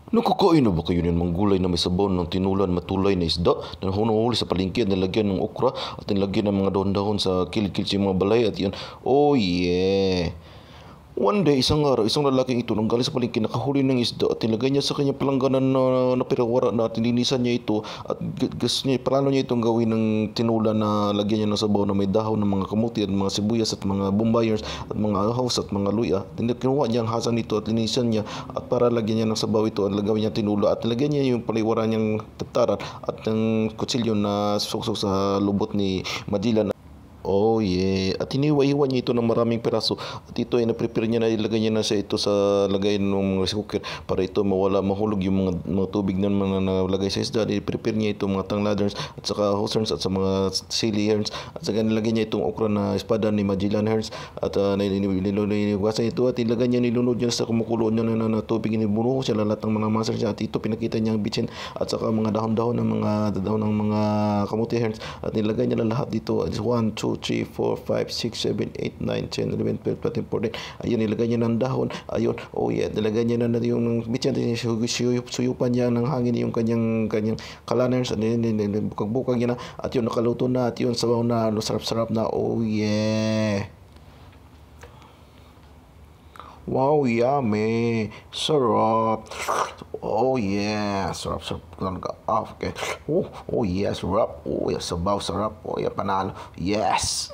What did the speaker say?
Nakakain na ba kayo ng mga gulay na may sabaw ng tinulan matulay na isda na nahuhuli sa palengke at nilagyan ng okra at nilagyan ng mga dahon-dahon sa kilid-kilid sa mga balay at yan. Oh yeah! One day, isang araw, isang lalaking ito nang galing sa palengke nakahuli ng isda at nilagay niya sa kanyang palangganan na pirawara na tininisan niya ito at gas niya, plano niya itong gawin ng tinula na lagyan niya ng sabaw na may dahon ng mga kamuti at mga sibuyas at mga bombayers at mga ahos at mga luya. Kinuha niya ang hasang nito at linisan niya at para lagyan niya ng sabaw ito at lagawin niya tinula at nilagyan niya yung paliwara niyang tataran at ng kutsilyo na suksok sa lubot ni Magellan. Oh yeah. At hiniwa-hiwa niya ito ng maraming peraso. At ito ay na-prepare niya na ilagay niya na sa ito sa lagay ng mga rice cooker para ito mawala mahulog yung mga tubig na mga nalagay sa isda. I-prepare niya itong mga tangladers at saka hawserns at sa mga silly herns. At saka nilagay niya itong okra na espada ni Magellan herns at niliwasan ito at ilagay niya nilunod niya sa kumukulo niya na tubig. Inibunuho siya lahat ng mga muscles niya at ito pinakita niya ang bitsin at saka mga dahon-dahon ng mga kamuti herns at nilagay niya na lahat dito. 1, 2, 3, 4, 5, 6, 7, 8, 9, 10, 11, 12, 13, 14. Ayun, nilagay niya ng dahon. Ayun, oh yeah, nilagay niya na yung bityan, suyupan niya ng hangin yung kanyang kalaners. Bukag-bukag niya na. At yun, nakaluto na. At yun, sabaw na. Sarap-sarap na. Oh yeah. Wow, yummy. Sarap. Oh yeah. Sarap, sarap. Okay. Oh yeah, sarap. Oh yeah, sabaw, sarap. Oh yeah, panalo. Yes.